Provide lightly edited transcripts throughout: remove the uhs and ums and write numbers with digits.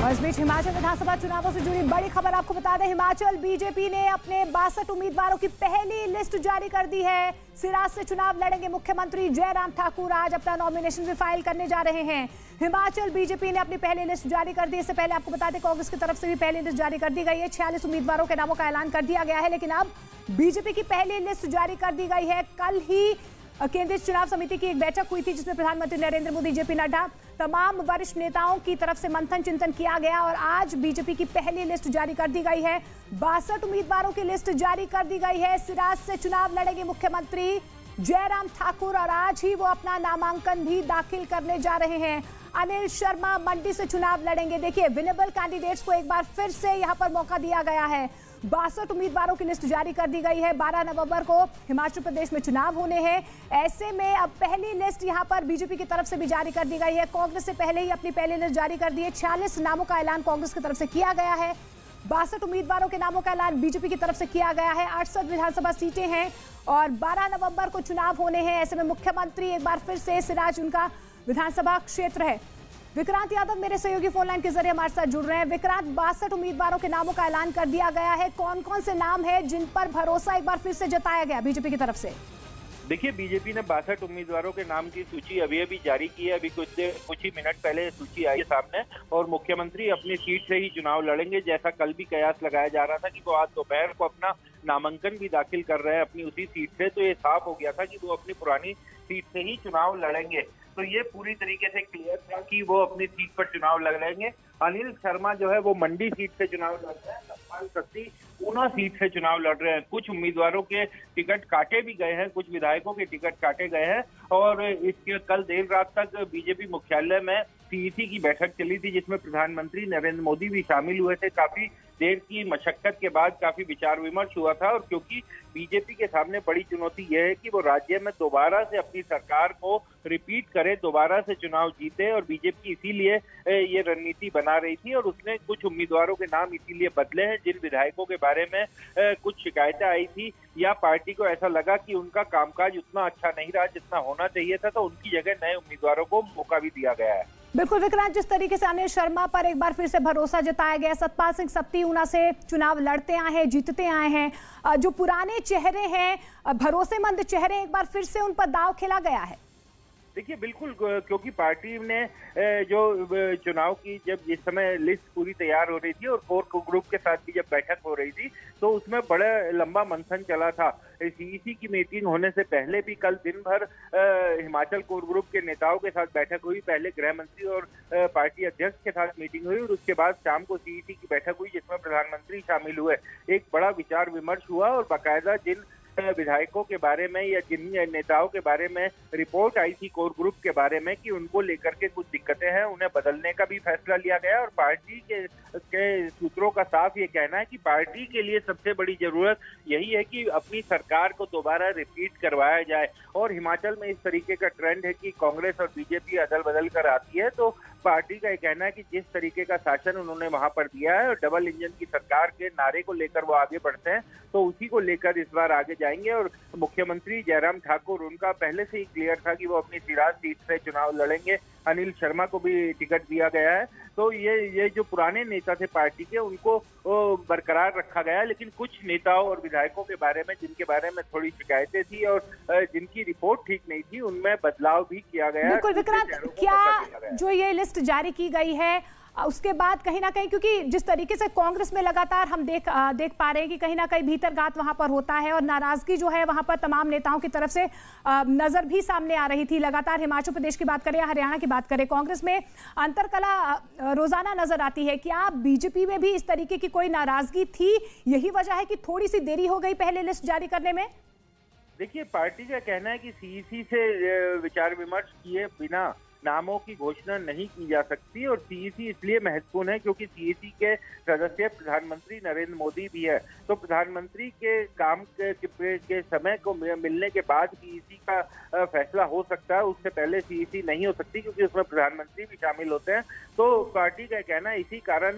और इस बीच हिमाचल विधानसभा चुनावों से जुड़ी बड़ी खबर आपको बता दें। हिमाचल बीजेपी ने अपने 62 उम्मीदवारों की पहली लिस्ट जारी कर दी है। सिराज से चुनाव लड़ेंगे मुख्यमंत्री जयराम ठाकुर आज अपना नॉमिनेशन भी फाइल करने जा रहे हैं। हिमाचल बीजेपी ने अपनी पहली लिस्ट जारी कर दी। इससे पहले आपको बता दें कांग्रेस की तरफ से भी पहली लिस्ट जारी कर दी गई है। 46 उम्मीदवारों के नामों का ऐलान कर दिया गया है, लेकिन अब बीजेपी की पहली लिस्ट जारी कर दी गई है। कल ही केंद्रीय चुनाव समिति की एक बैठक हुई थी जिसमें प्रधानमंत्री नरेंद्र मोदी, जेपी नड्डा, तमाम वरिष्ठ नेताओं की तरफ से मंथन चिंतन किया गया और आज बीजेपी की पहली लिस्ट जारी कर दी गई है। 62 उम्मीदवारों की लिस्ट जारी कर दी गई है। सिराज से चुनाव लड़ेंगे मुख्यमंत्री जयराम ठाकुर और आज ही वो अपना नामांकन भी दाखिल करने जा रहे हैं। अनिल शर्मा मंडी से चुनाव लड़ेंगे। देखिए, विनेबल कैंडिडेट्स को एक बार फिर से यहां पर मौका दिया गया है। 62 उम्मीदवारों की लिस्ट जारी कर दी गई है। 12 नवंबर को हिमाचल प्रदेश में चुनाव होने हैं। ऐसे में अब पहली लिस्ट यहां पर बीजेपी की तरफ से भी जारी कर दी गई है। कांग्रेस से पहले ही अपनी पहली लिस्ट जारी कर दी है। 46 नामों का ऐलान कांग्रेस की तरफ से किया गया है। 62 उम्मीदवारों के नामों का ऐलान बीजेपी की तरफ से किया गया है। 68 विधानसभा सीटें हैं और 12 नवंबर को चुनाव होने हैं। ऐसे में मुख्यमंत्री एक बार फिर से सिराज उनका विधानसभा क्षेत्र है। विक्रांत यादव मेरे सहयोगी फोन लाइन के जरिए हमारे साथ जुड़ रहे हैं। विक्रांत, 62 उम्मीदवारों के नामों का ऐलान कर दिया गया है। कौन कौन से नाम है जिन पर भरोसा एक बार फिर से जताया गया बीजेपी की तरफ से? देखिए, बीजेपी ने 62 उम्मीदवारों के नाम की सूची अभी जारी की है। अभी कुछ ही मिनट पहले सूची आई है सामने और मुख्यमंत्री अपनी सीट से ही चुनाव लड़ेंगे। जैसा कल भी कयास लगाया जा रहा था कि वो आज दोपहर को अपना नामांकन भी दाखिल कर रहे हैं अपनी उसी सीट से, तो ये साफ हो गया था कि वो अपनी पुरानी सीट से ही चुनाव लड़ेंगे। तो ये पूरी तरीके से क्लियर था कि वो अपनी सीट पर चुनाव लड़ेंगे। अनिल शर्मा जो है वो मंडी सीट से चुनाव लड़ रहे हैं। सतपाल सत्ती ऊना सीट से चुनाव लड़ रहे हैं। कुछ उम्मीदवारों के टिकट काटे भी गए हैं, कुछ विधायकों के टिकट काटे गए हैं और इसके कल देर रात तक बीजेपी मुख्यालय में सीईसी की बैठक चली थी जिसमें प्रधानमंत्री नरेंद्र मोदी भी शामिल हुए थे। काफी देर की मशक्कत के बाद काफी विचार विमर्श हुआ था और क्योंकि बीजेपी के सामने बड़ी चुनौती यह है कि वो राज्य में दोबारा से अपनी सरकार को रिपीट करे, दोबारा से चुनाव जीते और बीजेपी इसीलिए ये रणनीति बना रही थी और उसने कुछ उम्मीदवारों के नाम इसीलिए बदले हैं जिन विधायकों के बारे में कुछ शिकायतें आई थी या पार्टी को ऐसा लगा कि उनका कामकाज उतना अच्छा नहीं रहा जितना होना चाहिए था, तो उनकी जगह नए उम्मीदवारों को मौका भी दिया गया है। बिल्कुल विक्रांत, जिस तरीके से अनिल शर्मा पर एक बार फिर से भरोसा जताया गया, सतपाल सिंह सत्ती ऊना से चुनाव लड़ते आए हैं, जीतते आए हैं, जो पुराने चेहरे हैं, भरोसेमंद चेहरे, एक बार फिर से उन पर दांव खेला गया है। देखिए, बिल्कुल, क्योंकि पार्टी ने जो चुनाव की जब जिस समय लिस्ट पूरी तैयार हो रही थी और कोर ग्रुप के साथ भी जब बैठक हो रही थी तो उसमें बड़ा लंबा मंथन चला था। सीईसी की मीटिंग होने से पहले भी कल दिन भर हिमाचल कोर ग्रुप के नेताओं के साथ बैठक हुई। पहले गृह मंत्री और पार्टी अध्यक्ष के साथ मीटिंग हुई और उसके बाद शाम को सीईसी की बैठक हुई जिसमें प्रधानमंत्री शामिल हुए। एक बड़ा विचार विमर्श हुआ और बाकायदा जिन विधायकों के बारे में या जिन नेताओं के बारे में रिपोर्ट आई थी कोर ग्रुप के बारे में कि उनको लेकर के कुछ दिक्कतें हैं, उन्हें बदलने का भी फैसला लिया गया और पार्टी के सूत्रों का साफ ये कहना है कि पार्टी के लिए सबसे बड़ी जरूरत यही है कि अपनी सरकार को दोबारा रिपीट करवाया जाए। और हिमाचल में इस तरीके का ट्रेंड है कि कांग्रेस और बीजेपी अदल बदल कर आती है, तो पार्टी का ये कहना है कि जिस तरीके का शासन उन्होंने वहां पर दिया है और डबल इंजन की सरकार के नारे को लेकर वो आगे बढ़ते हैं, तो उसी को लेकर इस बार आगे जाएंगे। और मुख्यमंत्री जयराम ठाकुर, उनका पहले से ही क्लियर था कि वो अपनी सिराज सीट से चुनाव लड़ेंगे। अनिल शर्मा को भी टिकट दिया गया है। तो ये जो पुराने नेता थे पार्टी के उनको बरकरार रखा गया है, लेकिन कुछ नेताओं और विधायकों के बारे में जिनके बारे में थोड़ी शिकायतें थी और जिनकी रिपोर्ट ठीक नहीं थी उनमें बदलाव भी किया गया है। बिल्कुल विक्रांत, क्या जो ये लिस्ट जारी की गई है उसके बाद कहीं ना कहीं, क्योंकि जिस तरीके से कांग्रेस में लगातार हम देख पा रहे हैं कि कहीं ना कहीं भीतरघात वहां पर होता है और नाराजगी जो है वहां पर तमाम नेताओं की तरफ से नजर भी सामने आ रही थी। लगातार हिमाचल प्रदेश की बात करें या हरियाणा की बात करें, कांग्रेस में अंतरकला रोजाना नजर आती है। क्या बीजेपी में भी इस तरीके की कोई नाराजगी थी? यही वजह है कि थोड़ी सी देरी हो गई पहले लिस्ट जारी करने में? देखिए, पार्टी का कहना है कि सीईसी से विचार विमर्श किए बिना नामों की घोषणा नहीं की जा सकती और सीईसी इसलिए महत्वपूर्ण है क्योंकि सीईसी के सदस्य प्रधानमंत्री नरेंद्र मोदी भी है। तो प्रधानमंत्री के काम के समय को मिलने के बाद सीईसी का फैसला हो सकता है, उससे पहले सीईसी नहीं हो सकती क्योंकि उसमें प्रधानमंत्री भी शामिल होते हैं। तो पार्टी का कहना है इसी कारण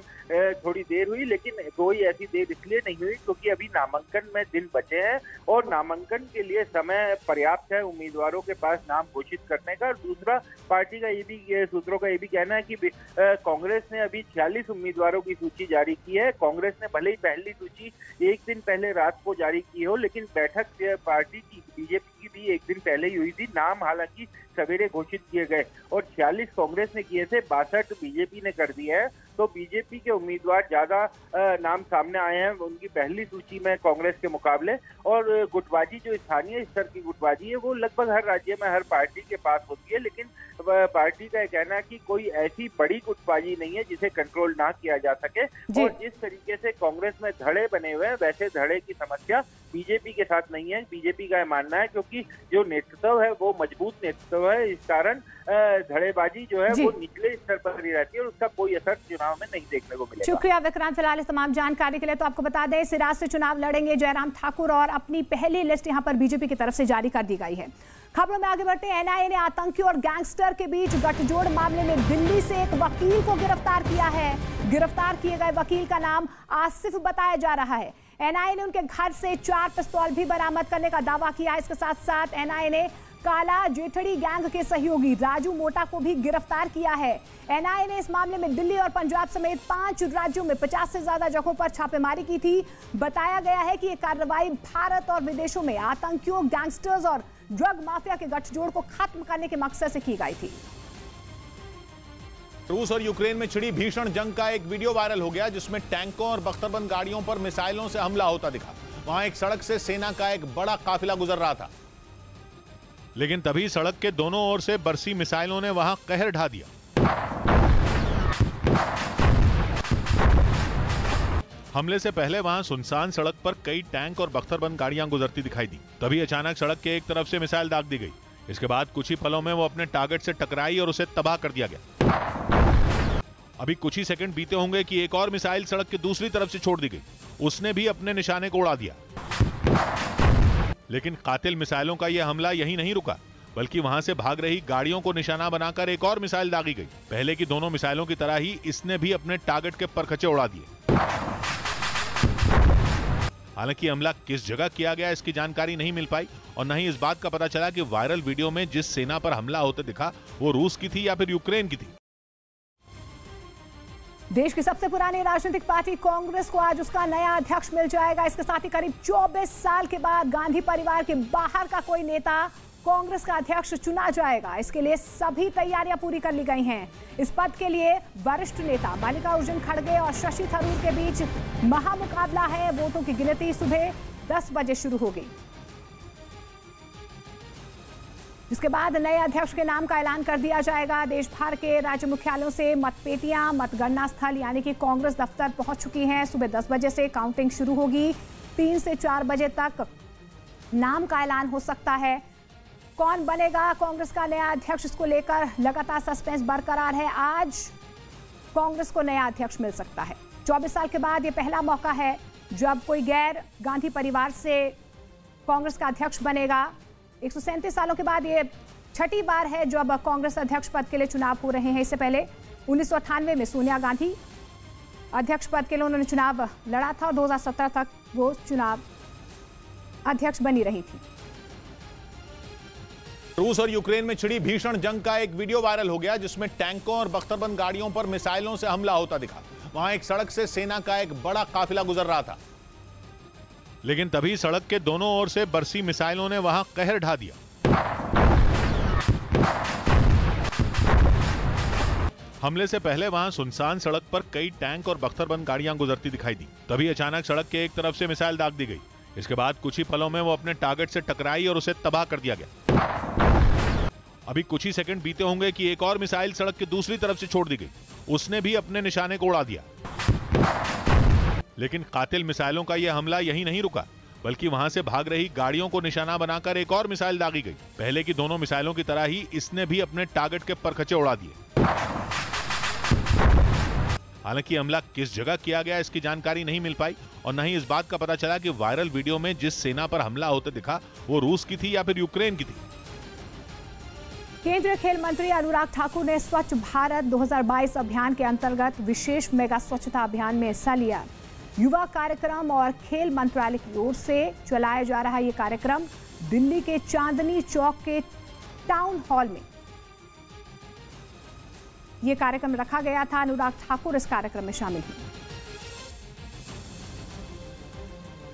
थोड़ी देर हुई, लेकिन कोई ऐसी देर इसलिए नहीं हुई क्योंकि अभी नामांकन में दिन बचे हैं और नामांकन के लिए समय पर्याप्त है उम्मीदवारों के पास नाम घोषित करने का। और दूसरा, पार्टी पार्टी का ये भी सूत्रों का ये भी कहना है कि कांग्रेस ने अभी 46 उम्मीदवारों की सूची जारी की है। कांग्रेस ने भले ही पहली सूची एक दिन पहले रात को जारी की हो, लेकिन बैठक पार्टी की बीजेपी की भी एक दिन पहले ही हुई थी। नाम हालांकि सवेरे घोषित किए गए और 46 कांग्रेस ने किए थे, 62 बीजेपी ने कर दिए हैं। तो बीजेपी के उम्मीदवार ज्यादा नाम सामने आए हैं उनकी पहली सूची में कांग्रेस के मुकाबले। और गुटबाजी जो स्थानीय स्तर की गुटबाजी है वो लगभग हर राज्य में हर पार्टी के पास होती है, लेकिन पार्टी का कहना है कि कोई ऐसी बड़ी गुटबाजी नहीं है जिसे कंट्रोल ना किया जा सके। और जिस तरीके से कांग्रेस में धड़े बने हुए हैं वैसे धड़े की समस्या बीजेपी के साथ नहीं है। बीजेपी का मानना है क्योंकि जो नेतृत्व है वो मजबूत नेतृत्व है, इस कारण धड़ेबाजी जो है वो निचले स्तर पर ही रहती है और उसका कोई असर चुनाव में नहीं देखने को मिलेगा। शुक्रिया विक्रांत फिलहाल इस तमाम जानकारी के लिए। तो आपको बता दें सिराज से चुनाव लड़ेंगे जयराम ठाकुर और अपनी पहली लिस्ट यहां पर बीजेपी की तरफ से जारी कर दी गई है। खबरों में आगे बढ़ते हैं। एनआईए ने आतंकी और गैंगस्टर के बीच गठजोड़ मामले में दिल्ली से एक वकील को गिरफ्तार किया है। गिरफ्तार किए गए वकील का नाम आसिफ बताया जा रहा है। एनआईए ने उनके घर से 4 पिस्तौल भी बरामद करने का दावा किया। इसके साथ साथ एनआईए ने काला जेठड़ी गैंग के सहयोगी राजू मोटा को भी गिरफ्तार किया है। एनआईए ने इस मामले में दिल्ली और पंजाब समेत 5 राज्यों में 50 से ज्यादा जगहों पर छापेमारी की थी। बताया गया है कि ये कार्रवाई भारत और विदेशों में आतंकियों, गैंगस्टर्स और ड्रग माफिया के गठजोड़ को खत्म करने के मकसद से की गई थी। रूस और यूक्रेन में छिड़ी भीषण जंग का एक वीडियो वायरल हो गया जिसमें टैंकों और बख्तरबंद गाड़ियों पर मिसाइलों से हमला होता दिखा। वहां एक सड़क से सेना का एक बड़ा काफिला गुजर रहा था, लेकिन तभी सड़क के दोनों ओर से बरसी मिसाइलों ने वहां कहर ढा दिया। हमले से पहले वहां सुनसान सड़क पर कई टैंक और बख्तरबंद गाड़ियां गुजरती दिखाई दी। तभी अचानक सड़क के एक तरफ से मिसाइल दाग दी गई। इसके बाद कुछ ही पलों में वो अपने टारगेट से टकराई और उसे तबाह कर दिया गया। अभी कुछ ही सेकंड बीते होंगे कि एक और मिसाइल सड़क की दूसरी तरफ से छोड़ दी गई। उसने भी अपने निशाने को उड़ा दिया। लेकिन कातिल मिसाइलों का यह हमला यहीं नहीं रुका, बल्कि वहां से भाग रही गाड़ियों को निशाना बनाकर एक और मिसाइल दागी गई। पहले की दोनों मिसाइलों की तरह ही इसने भी अपने टारगेट के परखचे उड़ा दिए। हालांकि हमला किस जगह किया गया इसकी जानकारी नहीं मिल पाई और न ही इस बात का पता चला कि वायरल वीडियो में जिस सेना पर हमला होते दिखा वो रूस की थी या फिर यूक्रेन की थी। देश की सबसे पुरानी राजनीतिक पार्टी कांग्रेस को आज उसका नया अध्यक्ष मिल जाएगा। इसके साथ ही करीब 24 साल के बाद गांधी परिवार के बाहर का कोई नेता कांग्रेस का अध्यक्ष चुना जाएगा। इसके लिए सभी तैयारियां पूरी कर ली गई हैं। इस पद के लिए वरिष्ठ नेता मल्लिकार्जुन खड़गे और शशि थरूर के बीच महामुकाबला है। वोटों की गिनती सुबह 10 बजे शुरू होगी, जिसके बाद नए अध्यक्ष के नाम का ऐलान कर दिया जाएगा। देश भर के राज्य मुख्यालयों से मतपेटियां मतगणना स्थल यानी कि कांग्रेस दफ्तर पहुंच चुकी हैं। सुबह 10 बजे से काउंटिंग शुरू होगी। 3 से 4 बजे तक नाम का ऐलान हो सकता है। कौन बनेगा कांग्रेस का नया अध्यक्ष, इसको लेकर लगातार सस्पेंस बरकरार है। आज कांग्रेस को नया अध्यक्ष मिल सकता है। 24 साल के बाद ये पहला मौका है जब कोई गैर गांधी परिवार से कांग्रेस का अध्यक्ष बनेगा। 137 सालों के बाद ये छठी बार है जब कांग्रेस अध्यक्ष पद के लिए चुनाव हो रहे हैं। इससे पहले 1998 में सोनिया गांधी अध्यक्ष पद के लिए उन्होंने चुनाव लड़ा था और 2017 तक वो चुनाव अध्यक्ष बनी रही थी। रूस और यूक्रेन में छिड़ी भीषण जंग का एक वीडियो वायरल हो गया जिसमें टैंकों और बख्तरबंद गाड़ियों पर मिसाइलों से हमला होता दिखा। वहां एक सड़क से सेना का एक बड़ा काफिला गुजर रहा था, लेकिन तभी सड़क के दोनों ओर से बरसी मिसाइलों ने वहां कहर ढा दिया। हमले से पहले वहां सुनसान सड़क पर कई टैंक और बख्तरबंद गाड़ियां गुजरती दिखाई दी। तभी अचानक सड़क के एक तरफ से मिसाइल दाग दी गई। इसके बाद कुछ ही पलों में वो अपने टारगेट से टकराई और उसे तबाह कर दिया गया। अभी कुछ ही सेकंड बीते होंगे कि एक और मिसाइल सड़क की दूसरी तरफ से छोड़ दी गई। उसने भी अपने निशाने को उड़ा दिया। लेकिन कातिल मिसाइलों का यह हमला यहीं नहीं रुका, बल्कि वहां से भाग रही गाड़ियों को निशाना बनाकर एक और मिसाइल दागी गई। पहले की दोनों मिसाइलों की तरह ही इसने भी अपने टारगेट के परखचे उड़ा दिए। हालांकि हमला किस जगह किया गया इसकी जानकारी नहीं मिल पाई और न ही इस बात का पता चला कि वायरल वीडियो में जिस सेना पर हमला होते दिखा वो रूस की थी या फिर यूक्रेन की थी। केंद्रीय खेल मंत्री अनुराग ठाकुर ने स्वच्छ भारत 2022 अभियान के अंतर्गत विशेष मेगा स्वच्छता अभियान में हिस्सा लिया। युवा कार्यक्रम और खेल मंत्रालय की ओर से चलाया जा रहा ये कार्यक्रम दिल्ली के चांदनी चौक के टाउन हॉल में ये कार्यक्रम रखा गया था। अनुराग ठाकुर इस कार्यक्रम में शामिल हुए।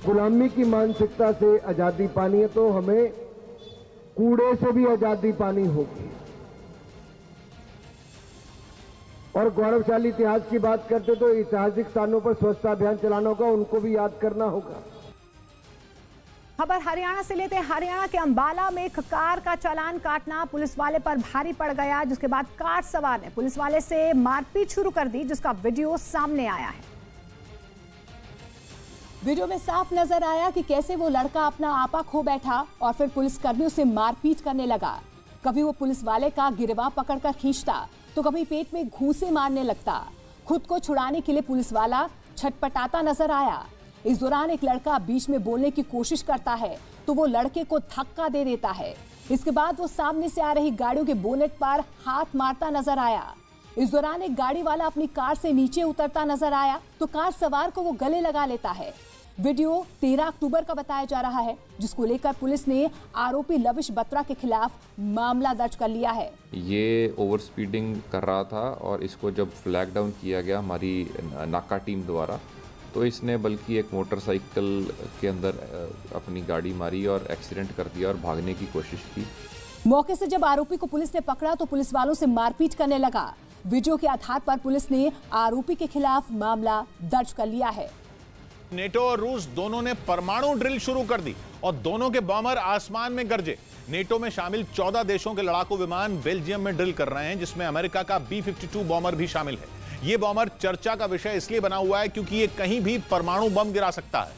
गुलामी की मानसिकता से आजादी पानी है तो हमें कूड़े से भी आजादी पानी होगी। और गौरवशाली इतिहास की बात करते तो ऐतिहासिक स्थानों पर स्वच्छता अभियान चलाना होगा, उनको भी याद करना होगा। खबर हरियाणा से लेते हैं। हरियाणा के अंबाला में एक कार का चालान काटना पुलिस वाले पर भारी पड़ गया, जिसके बाद कार सवार ने पुलिस वाले से मारपीट शुरू कर दी, जिसका वीडियो सामने आया है। वीडियो में साफ नजर आया कि कैसे वो लड़का अपना आपा खो बैठा और फिर पुलिसकर्मियों से मारपीट करने लगा। कभी वो पुलिस वाले का गिरवा पकड़कर खींचता तो कभी पेट में घूंसे मारने लगता। खुद को छुड़ाने के लिए पुलिस वाला छटपटाता नजर आया। इस दौरान एक लड़का बीच में बोलने की कोशिश करता है तो वो लड़के को धक्का दे देता है। इसके बाद वो सामने से आ रही गाड़ियों के बोनेट पर हाथ मारता नजर आया। इस दौरान एक गाड़ी वाला अपनी कार से नीचे उतरता नजर आया तो कार सवार को वो गले लगा लेता है। वीडियो 13 अक्टूबर का बताया जा रहा है, जिसको लेकर पुलिस ने आरोपी लविश बत्रा के खिलाफ मामला दर्ज कर लिया है। ये ओवर स्पीडिंग कर रहा था और इसको जब फ्लैग डाउन किया गया हमारी नाका टीम द्वारा, तो इसने बल्कि एक मोटरसाइकिल के अंदर अपनी गाड़ी मारी और एक्सीडेंट कर दिया और भागने की कोशिश की। मौके से जब आरोपी को पुलिस ने पकड़ा तो पुलिस वालों से मारपीट करने लगा। वीडियो के आधार पर पुलिस ने आरोपी के खिलाफ मामला दर्ज कर लिया है। नेटो और रूस दोनों ने परमाणु ड्रिल शुरू कर दी और दोनों के बॉमर आसमान में गरजे। नेटो में शामिल 14 देशों के लड़ाकू विमान बेल्जियम में ड्रिल कर रहे हैं, जिसमें अमेरिका का B-52 बॉमर भी शामिल है। यह बॉमर चर्चा का विषय इसलिए बना हुआ है क्योंकि यह कहीं भी परमाणु बम गिरा सकता है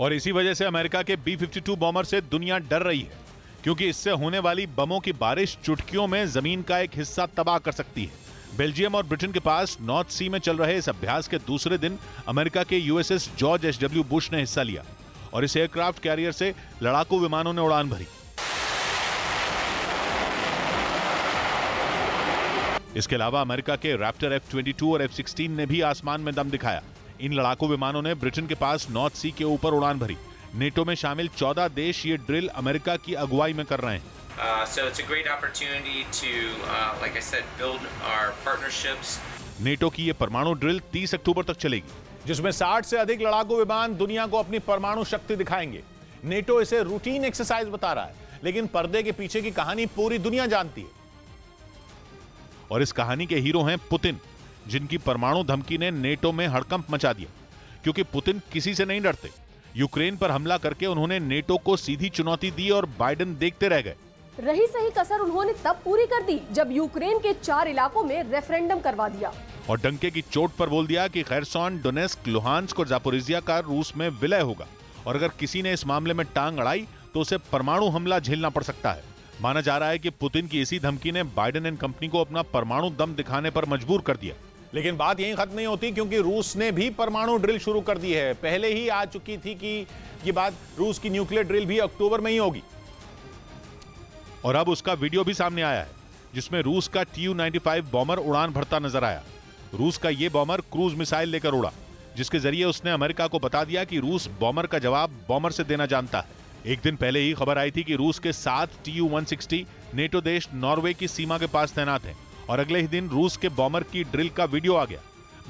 और इसी वजह से अमेरिका के B-52 बॉमर से दुनिया डर रही है, क्योंकि इससे होने वाली बमों की बारिश चुटकियों में जमीन का एक हिस्सा तबाह कर सकती है। बेल्जियम और ब्रिटेन के पास नॉर्थ सी में चल रहे इस अभ्यास के दूसरे दिन अमेरिका के USS जॉर्ज H.W. बुश ने हिस्सा लिया और इस एयरक्राफ्ट कैरियर से लड़ाकू विमानों ने उड़ान भरी। इसके अलावा अमेरिका के रैप्टर F-22 और F-16 ने भी आसमान में दम दिखाया। इन लड़ाकू विमानों ने ब्रिटेन के पास नॉर्थ सी के ऊपर उड़ान भरी। नेटो में शामिल 14 देश ये ड्रिल अमेरिका की अगुवाई में कर रहे हैं। So it's a great opportunity to, like I said, build our partnerships. NATO की ये परमाणु ड्रिल 30 अक्टूबर तक चलेगी, जिसमें 60 से अधिक लड़ाकू विमान दुनिया को अपनी परमाणु शक्ति दिखाएंगे। नेटो इसे रूटीन एक्सरसाइज बता रहा है, लेकिन पर्दे के पीछे की कहानी पूरी दुनिया जानती है। और इस कहानी के हीरो हैं पुतिन, जिनकी परमाणु धमकी ने नेटो में हड़कंप मचा दिया, क्योंकि पुतिन किसी से नहीं डरते। यूक्रेन पर हमला करके उन्होंने नेटो को सीधी चुनौती दी और बाइडेन देखते रह गए। रही सही कसर उन्होंने तब पूरी कर दी जब यूक्रेन के 4 इलाकों में रेफरेंडम करवा दिया और डंके की चोट पर बोल दिया कि खैरसॉन, डोनेस्क, लुहांस्क और जापोरिजिया का रूस में विलय होगा और अगर किसी ने इस मामले में टांग अड़ाई तो उसे परमाणु हमला झेलना पड़ सकता है। माना जा रहा है कि पुतिन की इसी धमकी ने बाइडेन एंड कंपनी को अपना परमाणु दम दिखाने पर मजबूर कर दिया। लेकिन बात यहीं खत्म नहीं होती, क्योंकि रूस ने भी परमाणु ड्रिल शुरू कर दी है। पहले ही आ चुकी थी कि ये बात रूस की न्यूक्लियर ड्रिल भी अक्टूबर में ही होगी और अब उसका वीडियो भी सामने आया है, जिसमें रूस का Tu-95 बॉमर उड़ान भरता नजर आया। रूस का ये बॉमर क्रूज मिसाइल लेकर उड़ा, जिसके जरिए उसने अमेरिका को बता दिया कि रूस बॉमर का जवाब बॉमर से देना जानता है। एक दिन पहले ही खबर आई थी कि रूस के 7 Tu-160 नेटो देश नॉर्वे की सीमा के पास तैनात हैं और अगले ही दिन रूस के बॉमर की ड्रिल का वीडियो आ गया।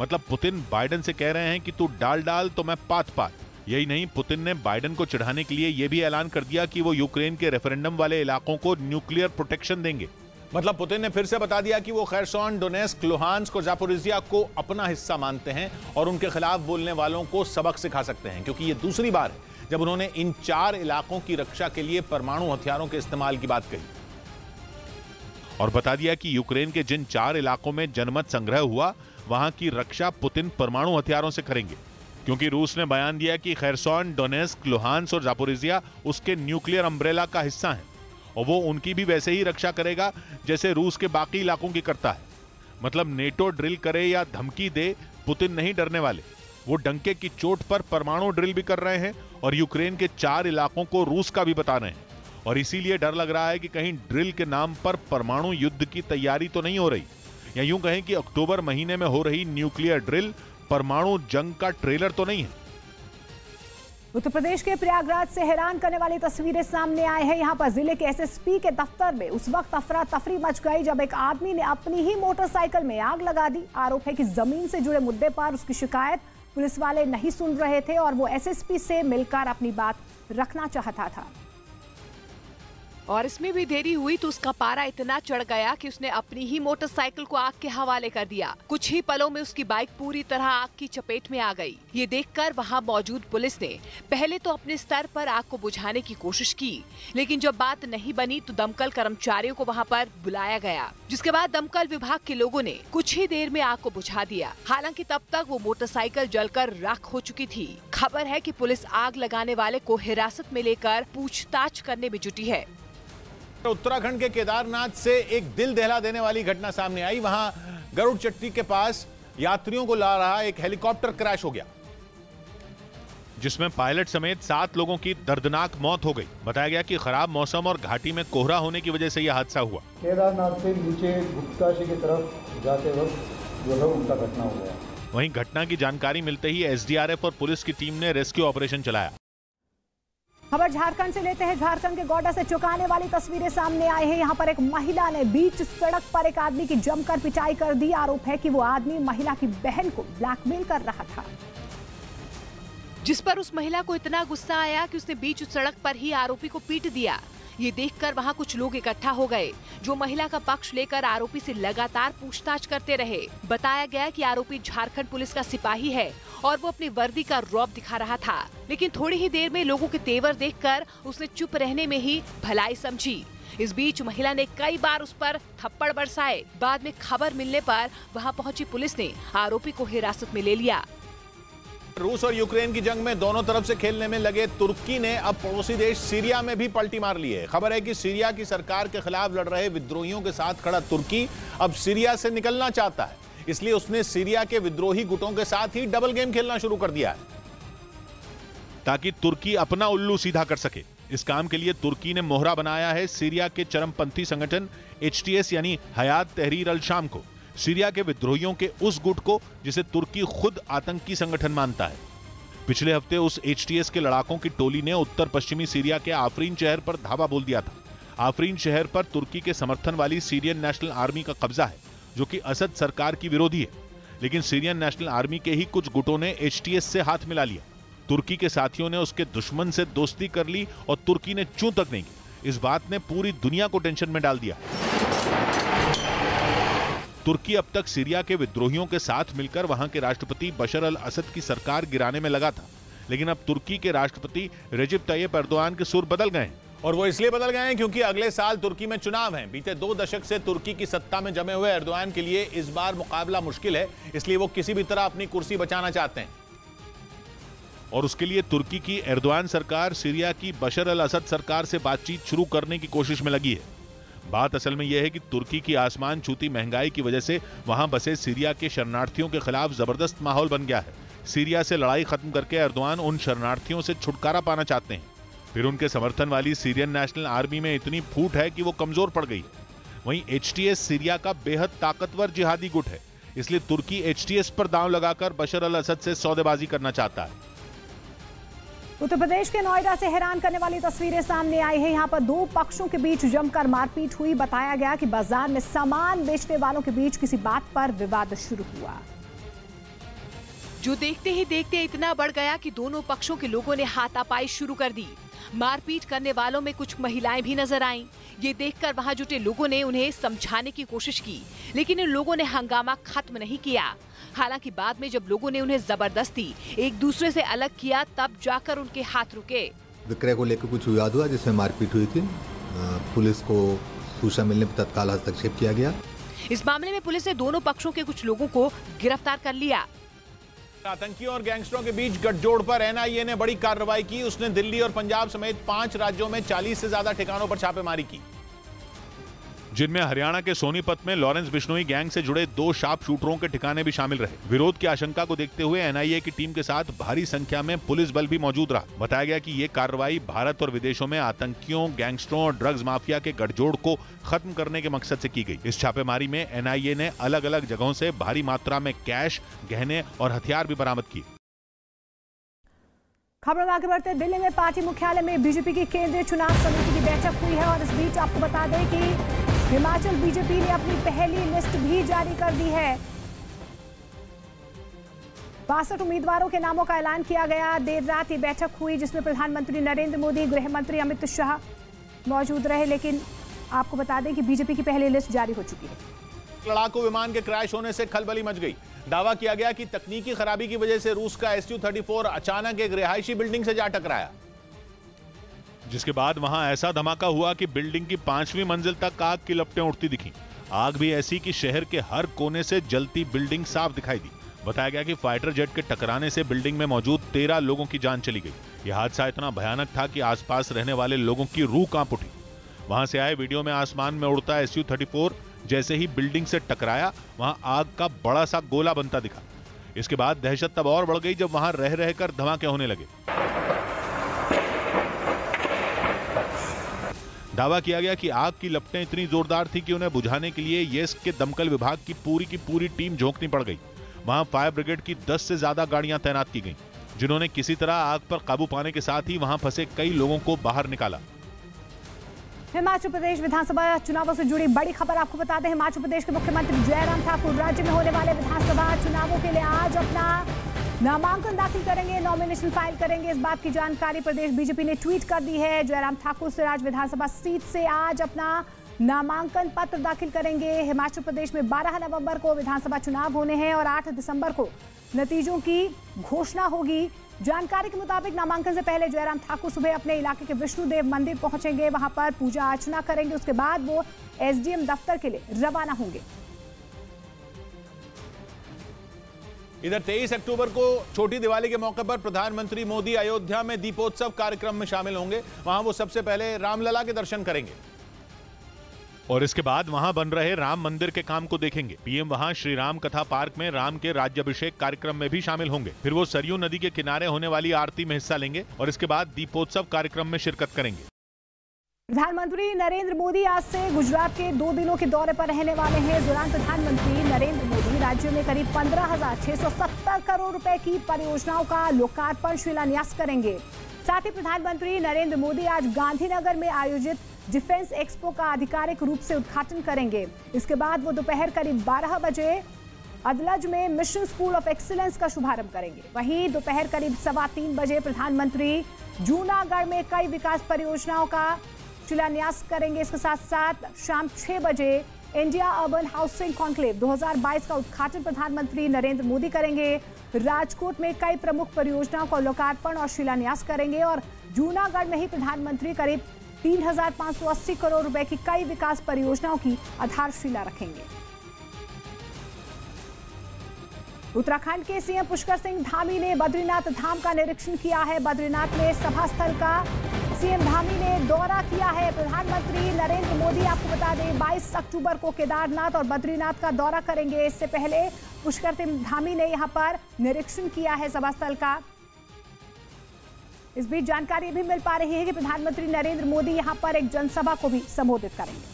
मतलब पुतिन बाइडेन से कह रहे हैं कि तू डाल तो मैं पात। यही नहीं, पुतिन ने बाइडेन को चिढ़ाने के लिए यह भी ऐलान कर दिया कि वो यूक्रेन के रेफरेंडम वाले इलाकों को न्यूक्लियर प्रोटेक्शन देंगे। मतलब पुतिन ने फिर से बता दिया कि वो खैरसॉन, डोनेस्क, लुहांस्क और जापोरिजिया को अपना हिस्सा मानते हैं और उनके खिलाफ बोलने वालों को सबक सिखा सकते हैं, क्योंकि ये दूसरी बार है जब उन्होंने इन 4 इलाकों की रक्षा के लिए परमाणु हथियारों के इस्तेमाल की बात कही और बता दिया कि यूक्रेन के जिन 4 इलाकों में जनमत संग्रह हुआ, वहां की रक्षा पुतिन परमाणु हथियारों से करेंगे, क्योंकि रूस ने बयान दिया कि खैरसॉन, डोनेस्क, लुहांस्क और जापोरिजिया उसके न्यूक्लियर अम्ब्रेला का हिस्सा हैं और वो उनकी भी वैसे ही रक्षा करेगा जैसे रूस के बाकी इलाकों की करता है। मतलब नेटो ड्रिल करे या धमकी दे, पुतिन नहीं डरने वाले। वो डंके की चोट पर परमाणु ड्रिल भी कर रहे हैं और यूक्रेन के 4 इलाकों को रूस का भी बता रहे हैं और इसीलिए डर लग रहा है कि कहीं ड्रिल के नाम पर परमाणु युद्ध की तैयारी तो नहीं हो रही, या यूं कहें कि अक्टूबर महीने में हो रही न्यूक्लियर ड्रिल परमाणु जंग का ट्रेलर तो नहीं है। उत्तर प्रदेश के प्रयागराज से हैरान करने वाली तस्वीरें सामने आई है। यहाँ पर जिले के एसएसपी के दफ्तर में उस वक्त अफरा तफरी मच गई जब एक आदमी ने अपनी ही मोटरसाइकिल में आग लगा दी। आरोप है कि जमीन से जुड़े मुद्दे पर उसकी शिकायत पुलिस वाले नहीं सुन रहे थे और वो एसएसपी से मिलकर अपनी बात रखना चाहता था। और इसमें भी देरी हुई तो उसका पारा इतना चढ़ गया कि उसने अपनी ही मोटरसाइकिल को आग के हवाले कर दिया। कुछ ही पलों में उसकी बाइक पूरी तरह आग की चपेट में आ गई। ये देखकर वहां मौजूद पुलिस ने पहले तो अपने स्तर पर आग को बुझाने की कोशिश की, लेकिन जब बात नहीं बनी तो दमकल कर्मचारियों को वहां पर बुलाया गया, जिसके बाद दमकल विभाग के लोगों ने कुछ ही देर में आग को बुझा दिया। हालांकि तब तक वो मोटरसाइकिल जलकर राख हो चुकी थी। खबर है कि पुलिस आग लगाने वाले को हिरासत में लेकर पूछताछ करने में जुटी है। उत्तराखंड के केदारनाथ से एक दिल दहला देने वाली घटना सामने आई। वहां गरुड़ चट्टी के पास यात्रियों को ला रहा एक हेलीकॉप्टर क्रैश हो गया, जिसमें पायलट समेत 7 लोगों की दर्दनाक मौत हो गई। बताया गया कि खराब मौसम और घाटी में कोहरा होने की वजह से यह हादसा हुआ। केदारनाथ से नीचे गुप्तकाशी की तरफ जाते वक्त जो है उनका घटना हो गया। वहीं घटना की जानकारी मिलते ही एसडीआरएफ और पुलिस की टीम ने रेस्क्यू ऑपरेशन चलाया। खबर झारखंड से लेते हैं। झारखंड के गोड्डा से चौंकाने वाली तस्वीरें सामने आई हैं। यहाँ पर एक महिला ने बीच सड़क पर एक आदमी की जमकर पिटाई कर दी। आरोप है कि वो आदमी महिला की बहन को ब्लैकमेल कर रहा था, जिस पर उस महिला को इतना गुस्सा आया कि उसने बीच सड़क पर ही आरोपी को पीट दिया। ये देखकर वहां कुछ लोग इकट्ठा हो गए, जो महिला का पक्ष लेकर आरोपी से लगातार पूछताछ करते रहे। बताया गया कि आरोपी झारखंड पुलिस का सिपाही है और वो अपनी वर्दी का रौब दिखा रहा था, लेकिन थोड़ी ही देर में लोगों के तेवर देखकर उसने चुप रहने में ही भलाई समझी। इस बीच महिला ने कई बार उस पर थप्पड़ बरसाए। बाद में खबर मिलने पर वहां पहुंची पुलिस ने आरोपी को हिरासत में ले लिया। रूस और यूक्रेन की जंग में दोनों तरफ से खेलने में लगे तुर्की ने अब पड़ोसी देश सीरिया में भी पलटी मार ली है। खबर है कि सीरिया की सरकार के खिलाफ लड़ रहे विद्रोहियों के साथ खड़ा तुर्की अब सीरिया से निकलना चाहता है, इसलिए उसने सीरिया के विद्रोही गुटों के साथ ही डबल गेम खेलना शुरू कर दिया है, ताकि तुर्की अपना उल्लू सीधा कर सके। इस काम के लिए तुर्की ने मोहरा बनाया है सीरिया के चरमपंथी संगठन HTS यानी हयात तहरीर अल शाम को, सीरिया के विद्रोहियों के उस गुट को जिसे तुर्की खुद आतंकी संगठन मानता है। पिछले हफ्ते उस HTS के लड़ाकों की टोली ने उत्तर पश्चिमी सीरिया के आफरीन शहर पर धावा बोल दिया था। आफरीन शहर पर तुर्की के समर्थन वाली सीरियन नेशनल आर्मी का कब्जा है, जो कि असद सरकार की विरोधी है, लेकिन सीरियन नेशनल आर्मी के ही कुछ गुटों ने HTS से हाथ मिला लिया। तुर्की के साथियों ने उसके दुश्मन से दोस्ती कर ली और तुर्की ने चूं तक नहीं की। इस बात ने पूरी दुनिया को टेंशन में डाल दिया। तुर्की अब तक सीरिया के विद्रोहियों के साथ मिलकर वहां के राष्ट्रपति बशर अल असद की सरकार गिराने में लगा था, लेकिन अब तुर्की के राष्ट्रपति रेजिप तैयब एर्दोआन के सुर बदल गए हैं। और वो इसलिए बदल गए हैं क्योंकि अगले साल तुर्की में चुनाव हैं। बीते 2 दशक से तुर्की की सत्ता में जमे हुए एर्दोआन के लिए इस बार मुकाबला मुश्किल है, इसलिए वो किसी भी तरह अपनी कुर्सी बचाना चाहते हैं। और उसके लिए तुर्की की एर्दोआन सरकार सीरिया की बशर अल असद सरकार से बातचीत शुरू करने की कोशिश में लगी है। बात असल में यह है कि तुर्की की आसमान छूती महंगाई की वजह से वहां बसे सीरिया के शरणार्थियों के खिलाफ जबरदस्त माहौल बन गया है। सीरिया से लड़ाई खत्म करके एर्दोआन उन शरणार्थियों से छुटकारा पाना चाहते हैं। फिर उनके समर्थन वाली सीरियन नेशनल आर्मी में इतनी फूट है कि वो कमजोर पड़ गई है। वहीं HTS सीरिया का बेहद ताकतवर जिहादी गुट है, इसलिए तुर्की HTS पर दांव लगाकर बशर अल असद से सौदेबाजी करना चाहता है। उत्तर प्रदेश के नोएडा से हैरान करने वाली तस्वीरें सामने आई है। यहाँ पर 2 पक्षों के बीच जमकर मारपीट हुई। बताया गया कि बाजार में सामान बेचने वालों के बीच किसी बात पर विवाद शुरू हुआ, जो देखते ही देखते इतना बढ़ गया कि दोनों पक्षों के लोगों ने हाथापाई शुरू कर दी। मारपीट करने वालों में कुछ महिलाएं भी नजर आईं। ये देखकर वहां जुटे लोगों ने उन्हें समझाने की कोशिश की, लेकिन इन लोगों ने हंगामा खत्म नहीं किया। हालांकि बाद में जब लोगों ने उन्हें जबरदस्ती एक दूसरे से अलग किया, तब जाकर उनके हाथ रुके। विक्रय को लेकर कुछ विवाद हुआ जिसमें मारपीट हुई थी। पुलिस को सूचना मिलने पर तत्काल हस्तक्षेप किया गया। इस मामले में पुलिस ने दोनों पक्षों के कुछ लोगों को गिरफ्तार कर लिया। आतंकियों और गैंगस्टरों के बीच गठजोड़ पर NIA ने बड़ी कार्रवाई की। उसने दिल्ली और पंजाब समेत 5 राज्यों में 40 से ज्यादा ठिकानों पर छापेमारी की, जिनमें हरियाणा के सोनीपत में लॉरेंस बिश्नोई गैंग से जुड़े 2 शार्प शूटरों के ठिकाने भी शामिल रहे। विरोध की आशंका को देखते हुए NIA की टीम के साथ भारी संख्या में पुलिस बल भी मौजूद रहा। बताया गया कि ये कार्रवाई भारत और विदेशों में आतंकियों, गैंगस्टरों और ड्रग्स माफिया के गठजोड़ को खत्म करने के मकसद से की गई। इस छापेमारी में NIA ने अलग अलग जगहों से भारी मात्रा में कैश, गहने और हथियार भी बरामद किए। खबरों में आगे बढ़ते हैं। दिल्ली में पार्टी मुख्यालय में बीजेपी की केंद्रीय चुनाव समिति की बैठक हुई है और इस बीच आपको बता दें कि हिमाचल बीजेपी ने अपनी पहली लिस्ट भी जारी कर दी है। 62 उम्मीदवारों के नामों का ऐलान किया गया। देर रात ये बैठक हुई जिसमें प्रधानमंत्री नरेंद्र मोदी, गृह मंत्री अमित शाह मौजूद रहे, लेकिन आपको बता दें कि बीजेपी की पहली लिस्ट जारी हो चुकी है। लड़ाकू विमान के क्रैश होने से खलबली मच गई। दावा किया गया कि तकनीकी खराबी की वजह से रूस का Su-34 अचानक एक रिहायशी बिल्डिंग से जा टकराया, जिसके बाद वहां ऐसा धमाका हुआ कि बिल्डिंग की 5वीं मंजिल तक आग की लपटें उठती दिखी। आग भी ऐसी कि शहर के हर कोने से जलती बिल्डिंग साफ दिखाई दी। बताया गया कि फाइटर जेट के टकराने से बिल्डिंग में मौजूद 13 लोगों की जान चली गई। यह हादसा इतना भयानक था कि आसपास रहने वाले लोगों की रूह कांप उठी। वहां से आए वीडियो में आसमान में उड़ता Su-34 जैसे ही बिल्डिंग से टकराया, वहां आग का बड़ा सा गोला बनता दिखा। इसके बाद दहशत तब और बढ़ गई जब वहां रह रहकर धमाके होने लगे। दावा किया गया कि आग की लपटें इतनी जोरदार थी कि उन्हें बुझाने के लिए येस के दमकल विभाग की पूरी टीम झोंकनी पड़ गई। वहां फायर ब्रिगेड की 10 से ज्यादा गाड़ियां तैनात की गईं, जिन्होंने किसी तरह आग पर काबू पाने के साथ ही वहां फंसे कई लोगों को बाहर निकाला। हिमाचल प्रदेश विधानसभा चुनावों से जुड़ी बड़ी खबर आपको बता दें। हिमाचल प्रदेश के मुख्यमंत्री जयराम ठाकुर राज्य में होने वाले विधानसभा चुनावों के लिए आज अपना नामांकन दाखिल करेंगे, नॉमिनेशन फाइल करेंगे। इस बात की जानकारी प्रदेश बीजेपी ने ट्वीट कर दी है। जयराम ठाकुर सिराज विधानसभा सीट से आज अपना नामांकन पत्र दाखिल करेंगे। हिमाचल प्रदेश में 12 नवंबर को विधानसभा चुनाव होने हैं और 8 दिसंबर को नतीजों की घोषणा होगी। जानकारी के मुताबिक नामांकन से पहले जयराम ठाकुर सुबह अपने इलाके के विष्णुदेव मंदिर पहुंचेंगे, वहां पर पूजा अर्चना करेंगे। उसके बाद वो एसडीएम दफ्तर के लिए रवाना होंगे। इधर 23 अक्टूबर को छोटी दिवाली के मौके पर प्रधानमंत्री मोदी अयोध्या में दीपोत्सव कार्यक्रम में शामिल होंगे। वहां वो सबसे पहले रामलला के दर्शन करेंगे और इसके बाद वहां बन रहे राम मंदिर के काम को देखेंगे। पीएम वहां श्री राम कथा पार्क में राम के राज्याभिषेक कार्यक्रम में भी शामिल होंगे। फिर वो सरयू नदी के किनारे होने वाली आरती में हिस्सा लेंगे और इसके बाद दीपोत्सव कार्यक्रम में शिरकत करेंगे। प्रधानमंत्री नरेंद्र मोदी आज से गुजरात के 2 दिनों के दौरे पर रहने वाले हैं। इस दौरान प्रधानमंत्री नरेंद्र मोदी राज्य में करीब 15,670 करोड़ रुपए की परियोजनाओं का लोकार्पण शिलान्यास करेंगे। साथ ही प्रधानमंत्री नरेंद्र मोदी आज गांधीनगर में आयोजित डिफेंस एक्सपो का आधिकारिक रूप से उद्घाटन करेंगे। इसके बाद वो दोपहर करीब 12 बजे अदलज में मिशन स्कूल ऑफ एक्सीलेंस का शुभारंभ करेंगे। वहीं दोपहर करीब 3:15 बजे प्रधानमंत्री जूनागढ़ में कई विकास परियोजनाओं का शिलान्यास करेंगे। इसके साथ साथ शाम 6 बजे इंडिया अर्बन हाउसिंग कॉन्क्लेव 2022 का उद्घाटन प्रधानमंत्री नरेंद्र मोदी करेंगे। राजकोट में कई प्रमुख परियोजनाओं का लोकार्पण और शिलान्यास करेंगे और जूनागढ़ में ही प्रधानमंत्री करीब 3,580 करोड़ रुपए की कई विकास परियोजनाओं की आधारशिला रखेंगे। उत्तराखंड के सीएम पुष्कर सिंह धामी ने बद्रीनाथ धाम का निरीक्षण किया है। बद्रीनाथ में सभा स्थल का सीएम धामी ने दौरा किया है। प्रधानमंत्री नरेंद्र मोदी आपको बता दें 22 अक्टूबर को केदारनाथ और बद्रीनाथ का दौरा करेंगे। इससे पहले पुष्कर सिंह धामी ने यहां पर निरीक्षण किया है सभा स्थल का। इस बीच जानकारी भी मिल पा रही है कि प्रधानमंत्री नरेंद्र मोदी यहां पर एक जनसभा को भी संबोधित करेंगे।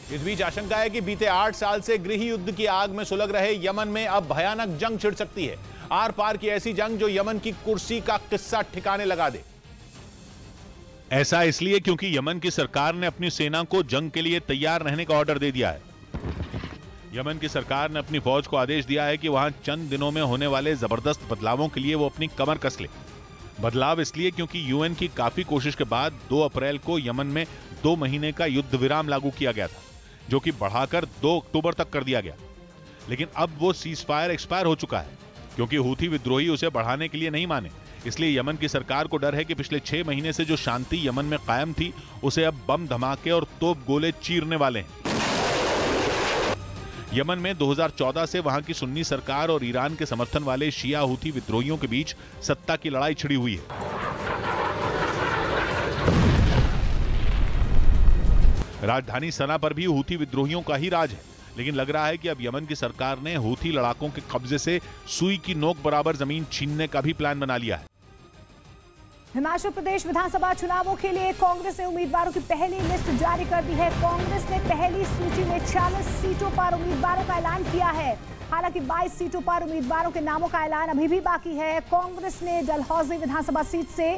इस बीच आशंका है कि बीते 8 साल से गृह युद्ध की आग में सुलग रहे यमन में अब भयानक जंग छिड़ सकती है। आर पार की ऐसी जंग जो यमन की कुर्सी का किस्सा ठिकाने लगा दे। ऐसा इसलिए क्योंकि यमन की सरकार ने अपनी सेना को जंग के लिए तैयार रहने का ऑर्डर दे दिया है। यमन की सरकार ने अपनी फौज को आदेश दिया है कि वहां चंद दिनों में होने वाले जबरदस्त बदलावों के लिए वो अपनी कमर कस ले। बदलाव इसलिए क्योंकि यूएन की काफी कोशिश के बाद 2 अप्रैल को यमन में 2 महीने का युद्ध विराम लागू किया गया था, जो कि बढ़ाकर 2 अक्टूबर तक कर दिया गया। लेकिन अब वो सीज फायर एक्सपायर हो चुका है क्योंकि हूथी विद्रोही उसे बढ़ाने के लिए नहीं माने। इसलिए यमन की सरकार को डर है कि पिछले 6 महीने से जो शांति यमन में कायम थी उसे अब बम धमाके और तोप गोले चीरने वाले हैं। यमन में 2014 से वहां की सुन्नी सरकार और ईरान के समर्थन वाले शिया हूथी विद्रोहियों के बीच सत्ता की लड़ाई छिड़ी हुई है। राजधानी सना पर भी हूथी विद्रोहियों का ही राज है, लेकिन लग रहा है कि अब यमन की सरकार ने हूथी लड़ाकों के कब्जे से सुई की नोक बराबर जमीन छीनने का भी प्लान बना लिया है। हिमाचल प्रदेश विधानसभा चुनावों के लिए कांग्रेस ने उम्मीदवारों की पहली लिस्ट जारी कर दी है। कांग्रेस ने पहली सूची में 46 सीटों पर उम्मीदवारों का ऐलान किया है। हालांकि 22 सीटों पर उम्मीदवारों के नामों का ऐलान अभी भी बाकी है। कांग्रेस ने डलहौजी विधानसभा सीट से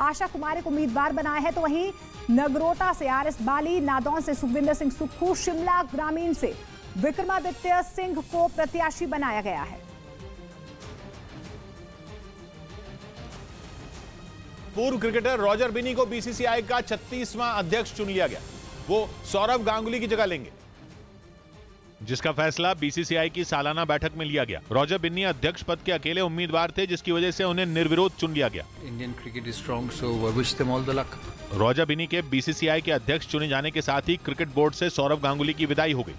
आशा कुमारी को उम्मीदवार बनाया है, तो वहीं नगरोटा से RS बाली, नादौन से सुखविंदर सिंह सुक्खू, शिमला ग्रामीण से विक्रमादित्य सिंह को प्रत्याशी बनाया गया है। पूर्व क्रिकेटर रॉजर बिनी को बीसीसीआई का 36वां अध्यक्ष चुन लिया गया। वो सौरव गांगुली की जगह लेंगे, जिसका फैसला बीसीसीआई की सालाना बैठक में लिया गया। रॉजर बिन्नी अध्यक्ष पद के अकेले उम्मीदवार थे, जिसकी वजह से उन्हें निर्विरोध चुन लिया गया। Indian cricket is strong, so I wish them all the luck. Roger Binny के बीसीसीआई के अध्यक्ष चुने जाने के साथ ही क्रिकेट बोर्ड से सौरव गांगुली की विदाई हो गई।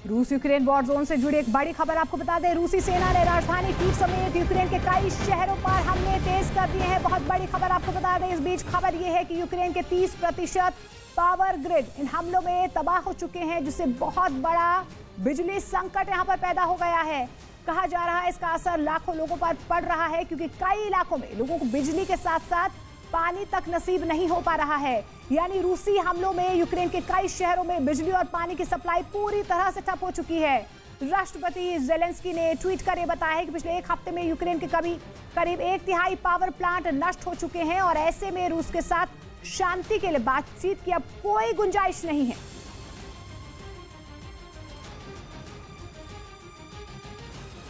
रूस यूक्रेन वॉर जोन से जुड़ी एक बड़ी खबर आपको बता दें। रूसी सेना ने राजधानी कीव समेत यूक्रेन के कई शहरों पर हमले तेज कर दिए हैं। बहुत बड़ी खबर आपको बता दें। इस बीच खबर यह है कि यूक्रेन के 30% पावर ग्रिड इन हमलों में तबाह हो चुके हैं, जिससे बहुत बड़ा बिजली संकट यहां पर पैदा हो गया है। कहा जा रहा है इसका असर लाखों लोगों पर पड़ रहा है, क्योंकि कई इलाकों में लोगों को बिजली के साथ साथ पानी तक नसीब नहीं हो पा रहा है। यानी रूसी हमलों में यूक्रेन के कई शहरों में बिजली और पानी की सप्लाई पूरी तरह से ठप हो चुकी है। राष्ट्रपति जेलेंस्की ने ट्वीट कर बताया है कि पिछले एक हफ्ते में यूक्रेन के करीब 1/3 पावर प्लांट नष्ट हो चुके हैं और ऐसे में रूस के साथ शांति के लिए बातचीत की अब कोई गुंजाइश नहीं है।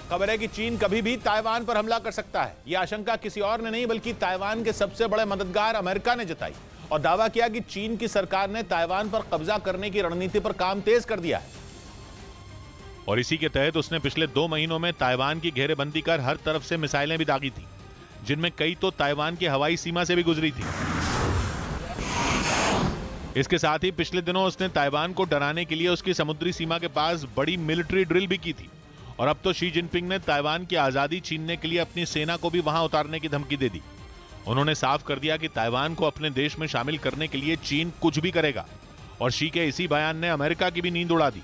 खबर है कि चीन कभी भी ताइवान पर हमला कर सकता है। यह आशंका किसी और ने नहीं बल्कि ताइवान के सबसे बड़े मददगार अमेरिका ने जताई और दावा किया कि चीन की सरकार ने ताइवान पर कब्जा करने की रणनीति पर काम तेज कर दिया है। और इसी के तहत उसने पिछले 2 महीनों में ताइवान की घेरेबंदी कर हर तरफ से मिसाइलें भी दागी थी, जिनमें कई तो ताइवान की हवाई सीमा से भी गुजरी थी। इसके साथ ही पिछले दिनों उसने ताइवान को डराने के लिए उसकी समुद्री सीमा के पास बड़ी मिलिट्री ड्रिल भी की थी। और अब तो शी जिनपिंग ने ताइवान की आजादी छीनने के लिए अपनी सेना को भी वहां उतारने की धमकी दे दी। उन्होंने साफ कर दिया कि ताइवान को अपने देश में शामिल करने के लिए चीन कुछ भी करेगा। और शी के इसी बयान ने अमेरिका की भी नींद उड़ा दी।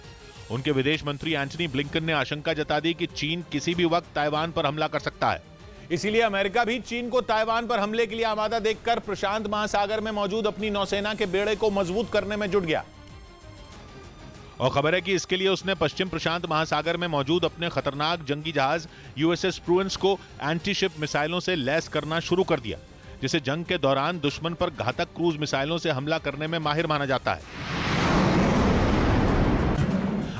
उनके विदेश मंत्री एंटनी ब्लिंकन ने आशंका जता दी कि चीन किसी भी वक्त ताइवान पर हमला कर सकता है। इसीलिए अमेरिका भी चीन को ताइवान पर हमले के लिए आमादा देखकर प्रशांत महासागर में मौजूद अपनी नौसेना के बेड़े को मजबूत करने में जुट गया। और खबर है कि इसके लिए उसने पश्चिम प्रशांत महासागर में मौजूद अपने खतरनाक जंगी जहाज USS प्रूएंस को एंटी शिप मिसाइलों से लैस करना शुरू कर दिया, जिसे जंग के दौरान दुश्मन पर घातक क्रूज मिसाइलों से हमला करने में माहिर माना जाता है।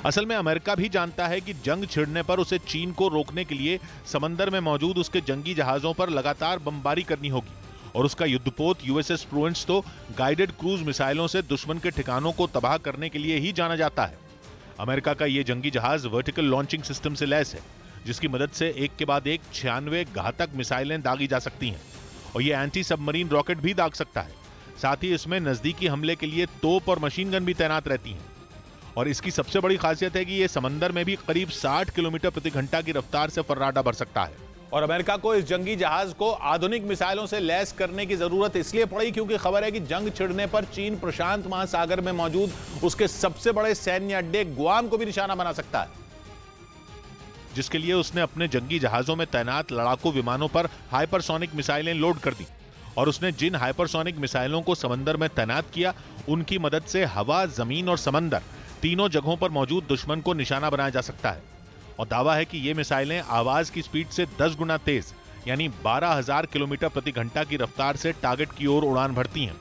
असल में अमेरिका भी जानता है कि जंग छिड़ने पर उसे चीन को रोकने के लिए समंदर में मौजूद उसके जंगी जहाजों पर लगातार बमबारी करनी होगी। और उसका युद्धपोत USS प्रूएंस तो गाइडेड क्रूज मिसाइलों से दुश्मन के ठिकानों को तबाह करने के लिए ही जाना जाता है। अमेरिका का यह जंगी जहाज वर्टिकल लॉन्चिंग सिस्टम से लैस है, जिसकी मदद से एक के बाद एक 96 घातक मिसाइलें दागी जा सकती हैं। और यह एंटी सबमरीन रॉकेट भी दाग सकता है। साथ ही इसमें नजदीकी हमले के लिए तोप और मशीन गन भी तैनात रहती हैं। और इसकी सबसे बड़ी खासियत है कि यह समंदर में भी करीब 60 किलोमीटर प्रति घंटा की रफ्तार से फर्राटा भर सकता है। और अमेरिका को इस जंगी जहाज को आधुनिक मिसाइलों से लैस करने की जरूरत इसलिए पड़ी क्योंकि खबर है कि जंग छिड़ने पर चीन प्रशांत महासागर में मौजूद उसके सबसे बड़े सैन्य अड्डे गुआम को भी निशाना बना सकता है, जिसके लिए उसने अपने जंगी जहाजों में तैनात लड़ाकू विमानों पर हाइपरसोनिक मिसाइलें लोड कर दी। और उसने जिन हाइपरसोनिक मिसाइलों को समंदर में तैनात किया, उनकी मदद से हवा, जमीन और समंदर तीनों जगहों पर मौजूद दुश्मन को निशाना बनाया जा सकता है। और दावा है कि ये मिसाइलें आवाज की स्पीड से 10 गुना तेज यानी 12,000 किलोमीटर प्रति घंटा की रफ्तार से टारगेट की ओर उड़ान भरती हैं।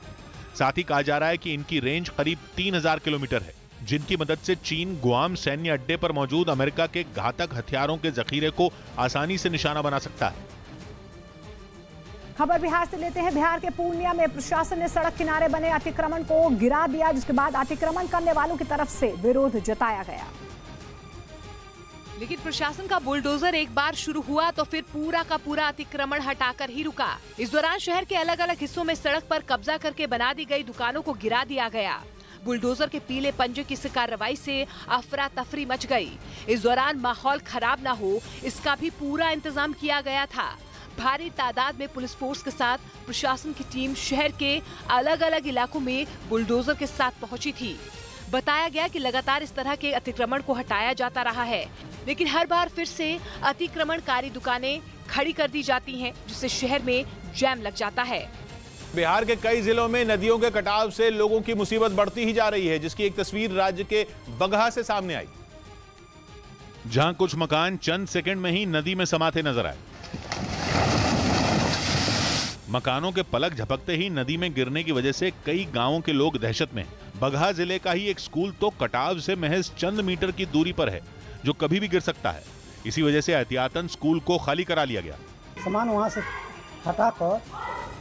साथ ही कहा जा रहा है कि इनकी रेंज करीब 3,000 किलोमीटर है, जिनकी मदद से चीन गुआम सैन्य अड्डे पर मौजूद अमेरिका के घातक हथियारों के जखीरे को आसानी से निशाना बना सकता है। खबर बिहार से लेते हैं। बिहार के पूर्णिया में प्रशासन ने सड़क किनारे बने अतिक्रमण को गिरा दिया, जिसके बाद अतिक्रमण करने वालों की तरफ से विरोध जताया गया। लेकिन प्रशासन का बुलडोजर एक बार शुरू हुआ तो फिर पूरा का पूरा अतिक्रमण हटाकर ही रुका। इस दौरान शहर के अलग अलग हिस्सों में सड़क पर कब्जा करके बना दी गई दुकानों को गिरा दिया गया। बुलडोजर के पीले पंजे की कार्रवाई से अफरा तफरी मच गई। इस दौरान माहौल खराब न हो, इसका भी पूरा इंतजाम किया गया था। भारी तादाद में पुलिस फोर्स के साथ प्रशासन की टीम शहर के अलग अलग इलाकों में बुलडोजर के साथ पहुंची थी। बताया गया कि लगातार इस तरह के अतिक्रमण को हटाया जाता रहा है, लेकिन हर बार फिर से अतिक्रमणकारी दुकानें खड़ी कर दी जाती हैं, जिससे शहर में जैम लग जाता है। बिहार के कई जिलों में नदियों के कटाव से लोगों की मुसीबत बढ़ती ही जा रही है, जिसकी एक तस्वीर राज्य के बगहा से सामने आई, जहां कुछ मकान चंद सेकंड में ही नदी में समाते नजर आए। मकानों के पलक झपकते ही नदी में गिरने की वजह से कई गांवों के लोग दहशत में हैं। बगहा जिले का ही एक स्कूल तो कटाव से महज चंद मीटर की दूरी पर है, जो कभी भी गिर सकता है। इसी वजह से एहतियातन स्कूल को खाली करा लिया गया। सामान वहां से हटाकर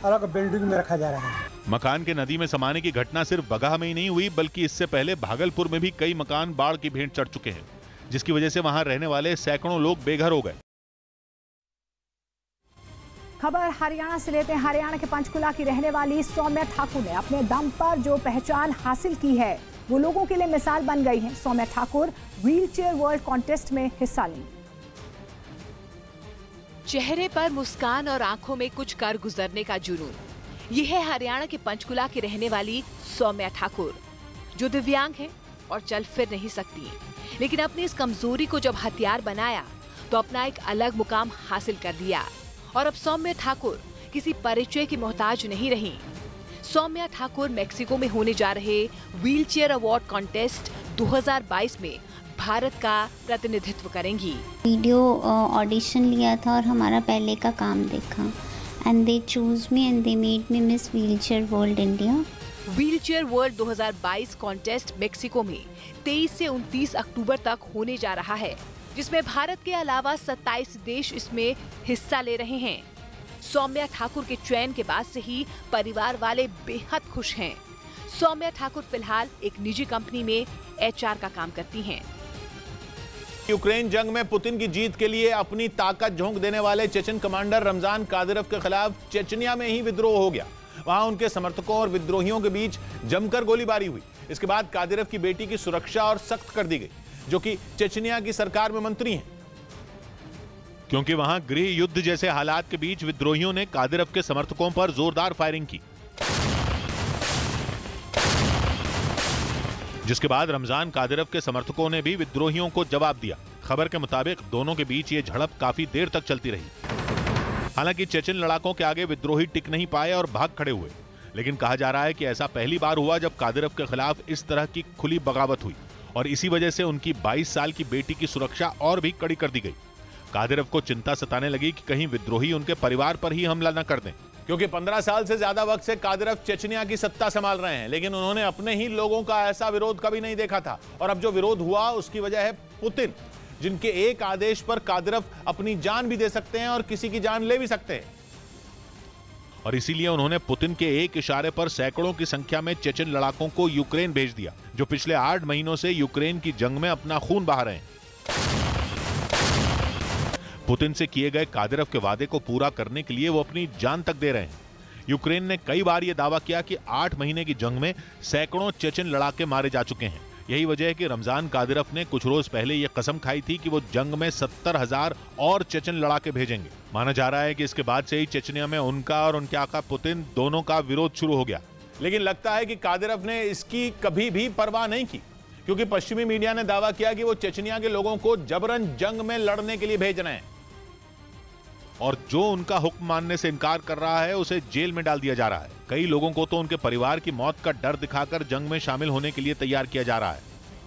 अलग बिल्डिंग में रखा जा रहा है। मकान के नदी में समाने की घटना सिर्फ बगहा में ही नहीं हुई, बल्कि इससे पहले भागलपुर में भी कई मकान बाढ़ की भेंट चढ़ चुके हैं, जिसकी वजह से वहां रहने वाले सैकड़ों लोग बेघर हो गए। खबर हरियाणा से लेते हैं। हरियाणा के पंचकुला की रहने वाली सौम्या ठाकुर ने अपने दम पर जो पहचान हासिल की है, वो लोगों के लिए मिसाल बन गई है। Saumya Thakur wheelchair world contest में हिस्सा लेंगी। चेहरे पर मुस्कान और आंखों में कुछ कर गुजरने का जुनून, ये है हरियाणा के पंचकुला की रहने वाली सौम्या ठाकुर, जो दिव्यांग है और चल फिर नहीं सकती, लेकिन अपनी इस कमजोरी को जब हथियार बनाया तो अपना एक अलग मुकाम हासिल कर लिया। और अब सौम्या ठाकुर किसी परिचय की मोहताज नहीं रही। सौम्या ठाकुर मेक्सिको में होने जा रहे व्हीलचेयर अवार्ड कॉन्टेस्ट 2022 में भारत का प्रतिनिधित्व करेंगी। वीडियो ऑडिशन लिया था और हमारा पहले का काम देखा, and they choose me and they made me miss wheelchair world India. Wheelchair world 2022 contest Mexico में 23 से 29 अक्टूबर तक होने जा रहा है, जिसमें भारत के अलावा 27 देश इसमें हिस्सा ले रहे हैं। सौम्या ठाकुर के चयन के बाद से ही परिवार वाले बेहद खुश हैं। सौम्या ठाकुर फिलहाल एक निजी कंपनी में HR का काम करती हैं। यूक्रेन जंग में पुतिन की जीत के लिए अपनी ताकत झोंक देने वाले चेचन कमांडर रमजान कादिरोव के खिलाफ चेचनिया में ही विद्रोह हो गया। वहां उनके समर्थकों और विद्रोहियों के बीच जमकर गोलीबारी हुई। इसके बाद कादिरोव की बेटी की सुरक्षा और सख्त कर दी गई, जो कि चेचनिया की सरकार में मंत्री हैं। क्योंकि वहां गृह युद्ध जैसे हालात के बीच विद्रोहियों ने कादिरोव के समर्थकों पर जोरदार फायरिंग की, जिसके बाद रमजान कादिरोव के समर्थकों ने भी विद्रोहियों को जवाब दिया। खबर के मुताबिक दोनों के बीच ये झड़प काफी देर तक चलती रही। हालांकि चेचन लड़ाकों के आगे विद्रोही टिक नहीं पाए और भाग खड़े हुए, लेकिन कहा जा रहा है कि ऐसा पहली बार हुआ जब कादिरोव के खिलाफ इस तरह की खुली बगावत हुई, और इसी वजह से उनकी 22 साल की बेटी की सुरक्षा और भी कड़ी कर दी गई। कादिरोव को चिंता सताने लगी कि कहीं विद्रोही उनके परिवार पर ही हमला न कर दें, क्योंकि 15 साल से ज्यादा वक्त से कादिरोव चेचनिया की सत्ता संभाल रहे हैं, लेकिन उन्होंने अपने ही लोगों का ऐसा विरोध कभी नहीं देखा था। और अब जो विरोध हुआ उसकी वजह है पुतिन, जिनके एक आदेश पर कादिरोव अपनी जान भी दे सकते हैं और किसी की जान ले भी सकते हैं। और इसीलिए उन्होंने पुतिन के एक इशारे पर सैकड़ों की संख्या में चेचन लड़ाकों को यूक्रेन भेज दिया, जो पिछले 8 महीनों से यूक्रेन की जंग में अपना खून बहा रहे हैं। पुतिन से किए गए कादिरोव के वादे को पूरा करने के लिए वो अपनी जान तक दे रहे हैं। यूक्रेन ने कई बार यह दावा किया कि 8 महीने की जंग में सैकड़ों चेचन लड़ाके मारे जा चुके हैं। यही वजह है कि रमजान कादिरोव ने कुछ रोज पहले यह कसम खाई थी कि वो जंग में 70,000 और चेचन लड़ाके भेजेंगे। माना जा रहा है कि इसके बाद से ही चेचनिया में उनका और उनके आका पुतिन दोनों का विरोध शुरू हो गया। लेकिन लगता है कि कादिरोव ने इसकी कभी भी परवाह नहीं की, क्योंकि पश्चिमी मीडिया ने दावा किया कि वो चेचनिया के लोगों को जबरन जंग में लड़ने के लिए भेज रहे हैं, और जो उनका हुक्म मानने से इनकार कर रहा है उसे जेल में डाल दिया जा रहा है। कई लोगों को तो उनके परिवार की मौत का डर दिखाकर जंग में शामिल होने के लिए तैयार किया जा रहा है।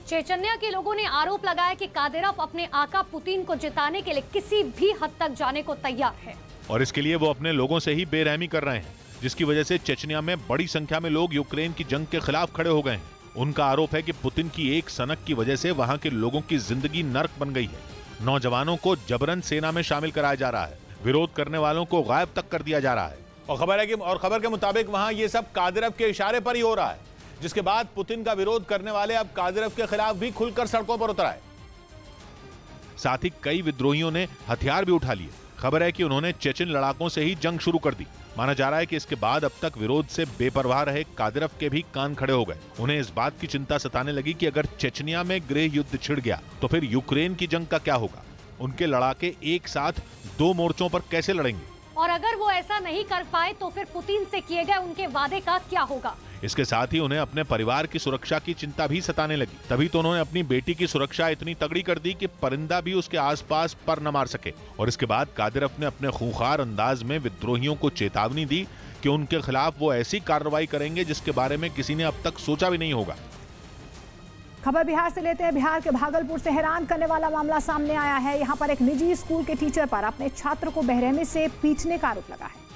चेचन्या के लोगों ने आरोप लगाया कि कादिरोव अपने आका पुतिन को जिताने के लिए किसी भी हद तक जाने को तैयार है, और इसके लिए वो अपने लोगों से ही बेरहमी कर रहे हैं, जिसकी वजह से चेचनिया में बड़ी संख्या में लोग यूक्रेन की जंग के खिलाफ खड़े हो गए हैं। उनका आरोप है कि पुतिन की एक सनक की वजह से वहां के लोगों की जिंदगी नर्क बन गई है। नौजवानों को जबरन सेना में शामिल कराया जा रहा है, विरोध करने वालों को गायब तक कर दिया जा रहा है। और खबर के मुताबिक वहां ये सब कादिरोव के इशारे पर ही हो रहा है, जिसके बाद पुतिन का विरोध करने वाले अब कादिरोव के खिलाफ भी खुलकर सड़कों पर उतर आए। साथ ही कई विद्रोहियों ने हथियार भी उठा लिए। खबर है कि उन्होंने चेचन लड़ाकों से ही जंग शुरू कर दी। माना जा रहा है कि इसके बाद अब तक विरोध से बेपरवाह रहे कादिरोव के भी कान खड़े हो गए। उन्हें इस बात की चिंता सताने लगी कि अगर चेचनिया में गृह युद्ध छिड़ गया तो फिर यूक्रेन की जंग का क्या होगा। उनके लड़ाके एक साथ 2 मोर्चों पर कैसे लड़ेंगे, और अगर वो ऐसा नहीं कर पाए तो फिर पुतिन से किए गए उनके वादे का क्या होगा। इसके साथ ही उन्हें अपने परिवार की सुरक्षा की चिंता भी सताने लगी। तभी तो उन्होंने अपनी बेटी की सुरक्षा इतनी तगड़ी कर दी कि परिंदा भी उसके आसपास पर न मार सके। और इसके बाद कादिरफ ने अपने खूंखार अंदाज में विद्रोहियों को चेतावनी दी कि उनके खिलाफ वो ऐसी कार्रवाई करेंगे जिसके बारे में किसी ने अब तक सोचा भी नहीं होगा। खबर बिहार से लेते हैं। बिहार के भागलपुर से हैरान करने वाला मामला सामने आया है। यहाँ पर एक निजी स्कूल के टीचर पर अपने छात्र को बेरहमी से पीटने का आरोप लगा है।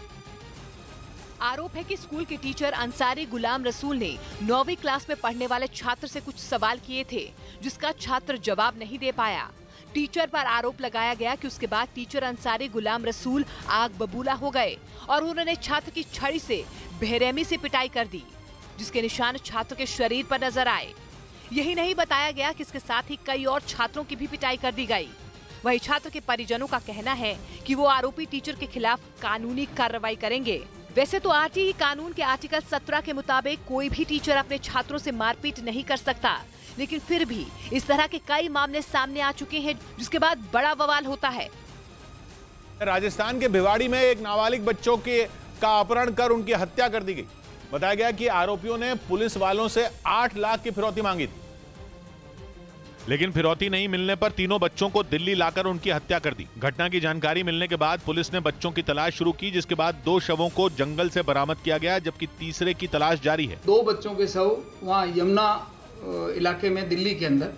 आरोप है कि स्कूल के टीचर अंसारी गुलाम रसूल ने 9वीं क्लास में पढ़ने वाले छात्र से कुछ सवाल किए थे, जिसका छात्र जवाब नहीं दे पाया। टीचर पर आरोप लगाया गया कि उसके बाद टीचर अंसारी गुलाम रसूल आग बबूला हो गए और उन्होंने छात्र की छड़ी से बेरहमी से पिटाई कर दी, जिसके निशान छात्र के शरीर पर नजर आए। यही नहीं बताया गया कि इसके साथ ही कई और छात्रों की भी पिटाई कर दी गई। वही छात्र के परिजनों का कहना है कि वो आरोपी टीचर के खिलाफ कानूनी कार्रवाई करेंगे। वैसे तो आरटीई कानून के आर्टिकल 17 के मुताबिक कोई भी टीचर अपने छात्रों से मारपीट नहीं कर सकता, लेकिन फिर भी इस तरह के कई मामले सामने आ चुके हैं, जिसके बाद बड़ा बवाल होता है। राजस्थान के भिवाड़ी में एक नाबालिग बच्चों का अपहरण कर उनकी हत्या कर दी गई। बताया गया कि आरोपियों ने पुलिस वालों से 8 लाख की फिरौती मांगी थी, लेकिन फिरौती नहीं मिलने पर तीनों बच्चों को दिल्ली लाकर उनकी हत्या कर दी। घटना की जानकारी मिलने के बाद पुलिस ने बच्चों की तलाश शुरू की, जिसके बाद 2 शवों को जंगल से बरामद किया गया, जबकि तीसरे की तलाश जारी है। 2 बच्चों के शव वहाँ यमुना इलाके में दिल्ली के अंदर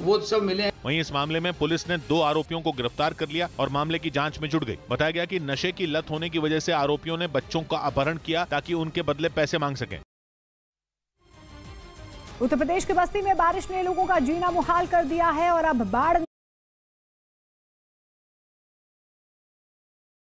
वो शव मिले हैं। वहीं इस मामले में पुलिस ने 2 आरोपियों को गिरफ्तार कर लिया और मामले की जांच में जुट गई। बताया गया कि नशे की लत होने की वजह से आरोपियों ने बच्चों का अपहरण किया ताकि उनके बदले पैसे मांग सकें। उत्तर प्रदेश के बस्ती में बारिश ने लोगों का जीना मुहाल कर दिया है और अब बाढ़